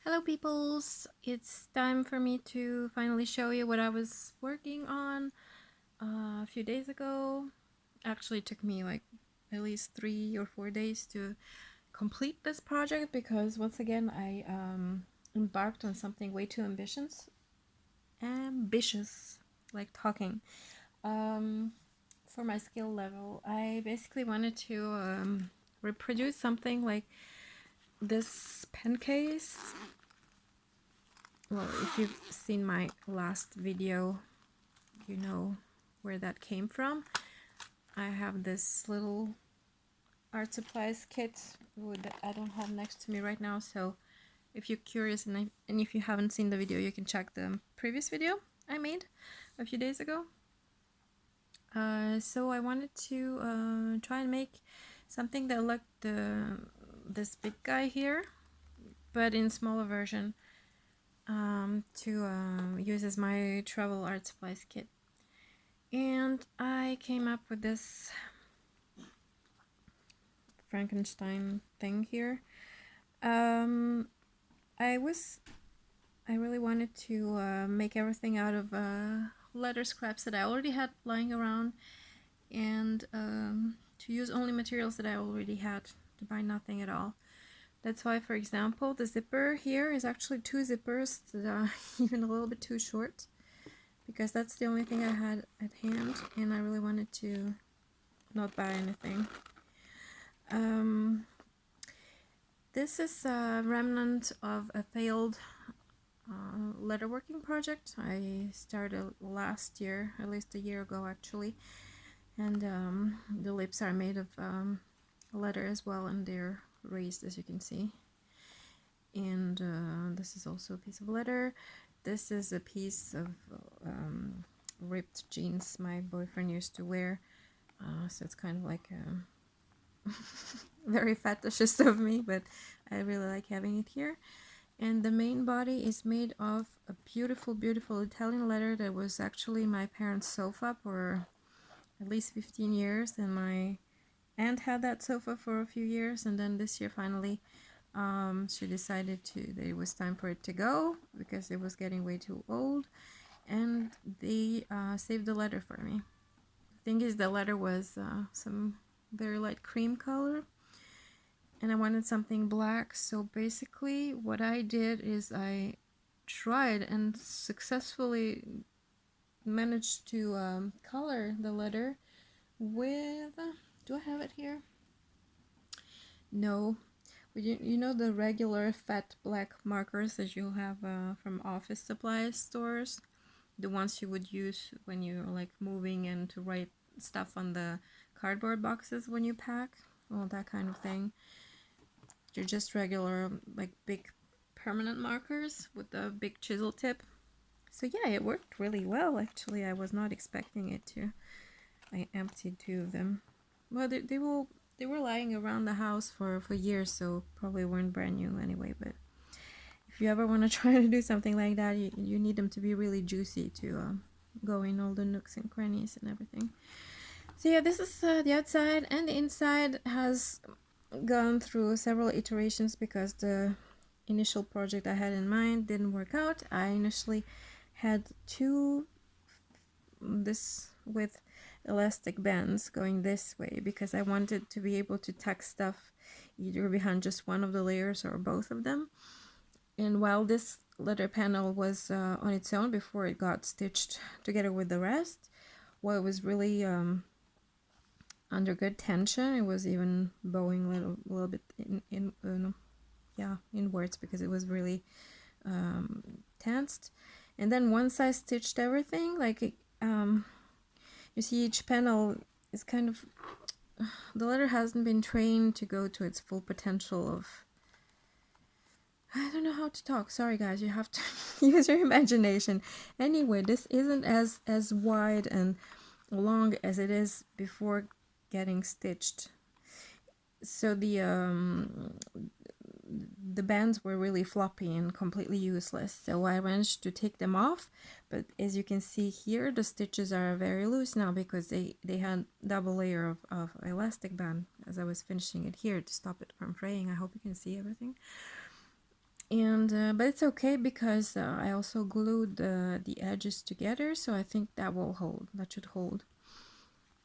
Hello peoples! It's time for me to finally show you what I was working on a few days ago. Actually, it took me like at least 3 or 4 days to complete this project because once again I embarked on something way too ambitious, like talking, um, for my skill level. I basically wanted to reproduce something like this pen case. Well, if you've seen my last video, you know where that came from. I have this little art supplies kit that I don't have next to me right now, so if you're curious and if you haven't seen the video, you can check the previous video I made a few days ago. So I wanted to try and make something that looked this big guy here, but in smaller version, to use as my travel art supplies kit. And I came up with this Frankenstein thing here. I really wanted to make everything out of leather scraps that I already had lying around, and to use only materials that I already had, to buy nothing at all. That's why, for example, the zipper here is actually two zippers that are even a little bit too short, because that's the only thing I had at hand, and I really wanted to not buy anything. This is a remnant of a failed letterworking project I started last year, at least a year ago actually, and the lips are made of leather as well, and they're raised, as you can see. And this is also a piece of leather. This is a piece of ripped jeans my boyfriend used to wear, so it's kind of like very fetishist of me, but I really like having it here. And the main body is made of a beautiful, beautiful Italian leather that was actually my parents' sofa for at least 15 years, and my aunt had that sofa for a few years, and then this year finally she decided that it was time for it to go because it was getting way too old, and they saved the leather for me. The thing is, the leather was some very light cream color, and I wanted something black, so basically what I did is I tried and successfully managed to color the letter with, do I have it here? No. You know the regular fat black markers that you'll have from office supply stores? The ones you would use when you're like moving and to write stuff on the cardboard boxes when you pack? All that kind of thing. They're just regular, like, big permanent markers with a big chisel tip. So yeah, it worked really well actually. I was not expecting it to. I emptied two of them. Well, they were lying around the house for years, so probably weren't brand new anyway. But if you ever want to try to do something like that, you need them to be really juicy to go in all the nooks and crannies and everything. So yeah, this is the outside, and the inside has gone through several iterations because the initial project I had in mind didn't work out. I initially had this with elastic bands going this way because I wanted to be able to tuck stuff either behind just one of the layers or both of them. And while this leather panel was on its own before it got stitched together with the rest, well, it was really under good tension. It was even bowing a little bit inwards because it was really tensed. And then once I stitched everything, like you see, each panel is kind of, the leather hasn't been trained to go to its full potential of, I don't know how to talk, sorry guys, you have to use your imagination. Anyway, this isn't as wide and long as it is before getting stitched. So the bands were really floppy and completely useless, so I managed to take them off. But as you can see here, the stitches are very loose now because they had double layer of elastic band as I was finishing it here to stop it from fraying. I hope you can see everything. And but it's okay because I also glued the edges together, so I think that will hold. That should hold.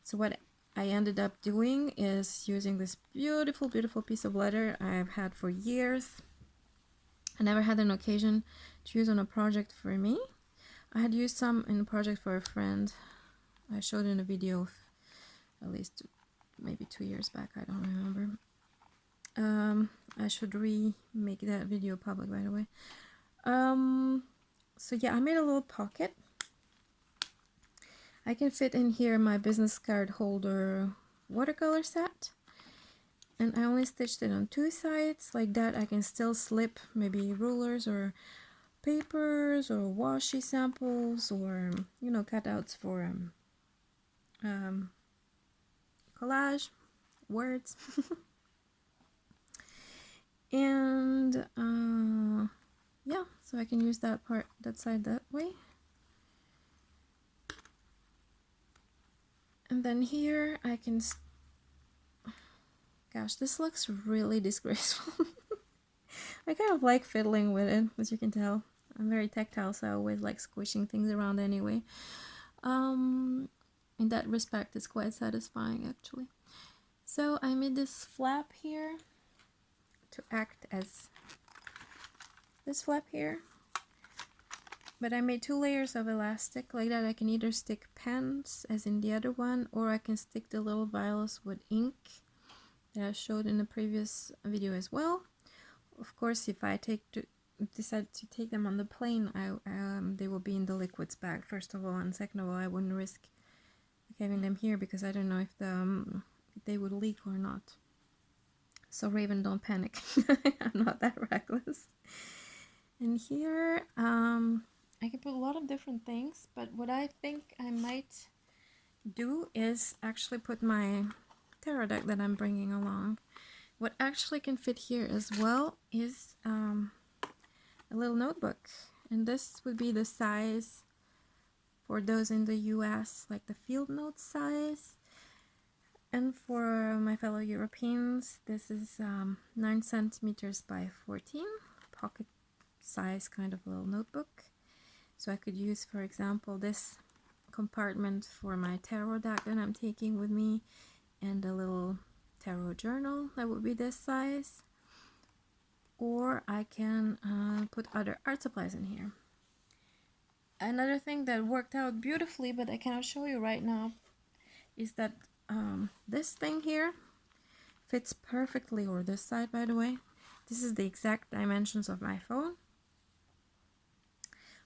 So what I ended up doing is using this beautiful, beautiful piece of leather I've had for years. I never had an occasion to use on a project for me. I had used some in a project for a friend. I showed in a video at least maybe 2 years back. I don't remember. I should remake that video public, by the way. So yeah, I made a little pocket. I can fit in here my business card holder watercolor set. And I only stitched it on 2 sides. Like that I can still slip maybe rulers or papers or washi samples or, you know, cutouts for collage, words. And yeah, so I can use that side that way. And then here I can, gosh, this looks really disgraceful. I kind of like fiddling with it, as you can tell. I'm very tactile, so I always like squishing things around anyway. In that respect, it's quite satisfying actually. So I made this flap here to act as this flap here. But I made 2 layers of elastic like that. I can either stick pens as in the other one, or I can stick the little vials with ink that I showed in the previous video as well. Of course, if I decide to take them on the plane, they will be in the liquids bag first of all, and second of all, I wouldn't risk having them here because I don't know if they would leak or not. So Raven, don't panic. I'm not that reckless. And here, I can put a lot of different things, but what I think I might do is actually put my tarot deck that I'm bringing along. What actually can fit here as well is a little notebook, and this would be the size for those in the US, like the field note size. And for my fellow Europeans, this is 9 centimeters by 14, pocket size kind of little notebook. So I could use, for example, this compartment for my tarot deck that I'm taking with me, and a little tarot journal that would be this size. Or I can put other art supplies in here. Another thing that worked out beautifully, but I cannot show you right now, is that this thing here fits perfectly, or this side, by the way. This is the exact dimensions of my phone.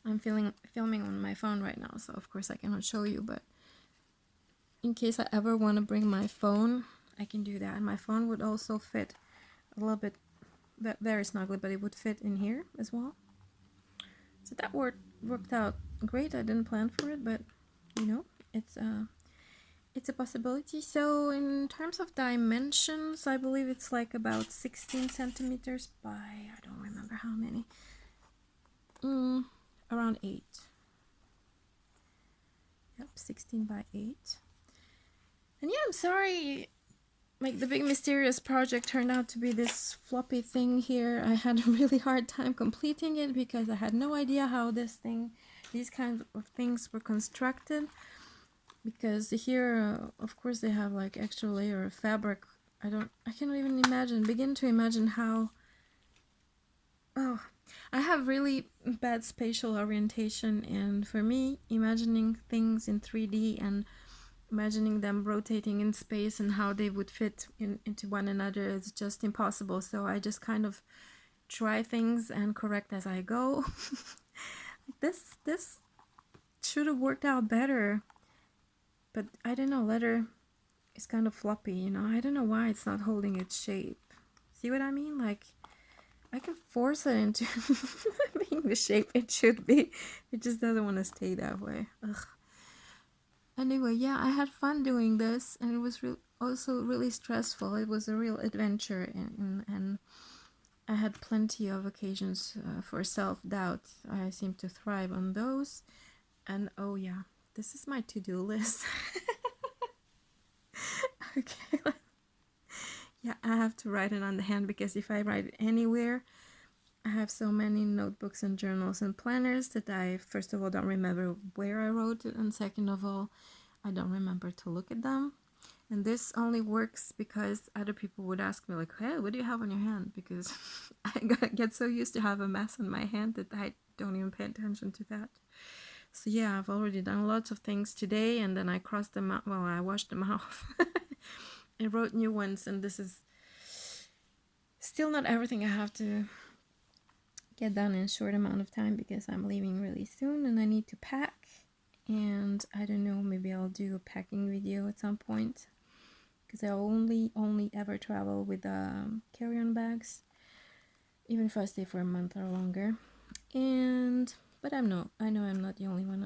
I'm filming on my phone right now, so of course I cannot show you, but in case I ever want to bring my phone, I can do that. And my phone would also fit a little bit, very snugly, but it would fit in here as well. So that worked out great. I didn't plan for it, but you know, it's a possibility. So in terms of dimensions, I believe it's like about 16 centimeters by, I don't remember how many, around 8. Yep, 16 by 8. And yeah, I'm sorry, like the big mysterious project turned out to be this floppy thing here. I had a really hard time completing it because I had no idea how these kinds of things were constructed. Because here, of course, they have like extra layer of fabric. I cannot even begin to imagine how. Oh, I have really bad spatial orientation, and for me, imagining things in 3D and imagining them rotating in space and how they would fit into one another is just impossible. So I just kind of try things and correct as I go. This should have worked out better, but I don't know, leather is kind of floppy, you know. I don't know why it's not holding its shape. See what I mean? Like, I can force it into being the shape it should be. It just doesn't want to stay that way. Ugh. Anyway, yeah, I had fun doing this, and it was also really stressful. It was a real adventure, and I had plenty of occasions for self-doubt. I seem to thrive on those. And oh yeah, this is my to-do list. Okay. Yeah, I have to write it on the hand, because if I write it anywhere, I I have so many notebooks and journals and planners that I, first of all, don't remember where I wrote it, and second of all, I don't remember to look at them. And this only works because other people would ask me like, hey, what do you have on your hand? Because I get so used to have a mess on my hand that I don't even pay attention to that. So yeah, I've already done lots of things today, and then I crossed them out. Well, I washed them off and wrote new ones, and this is still not everything I have to get done in a short amount of time because I'm leaving really soon and I need to pack. And I don't know, maybe I'll do a packing video at some point because I only ever travel with carry-on bags, even if I stay for a month or longer. And but I know I'm not the only one.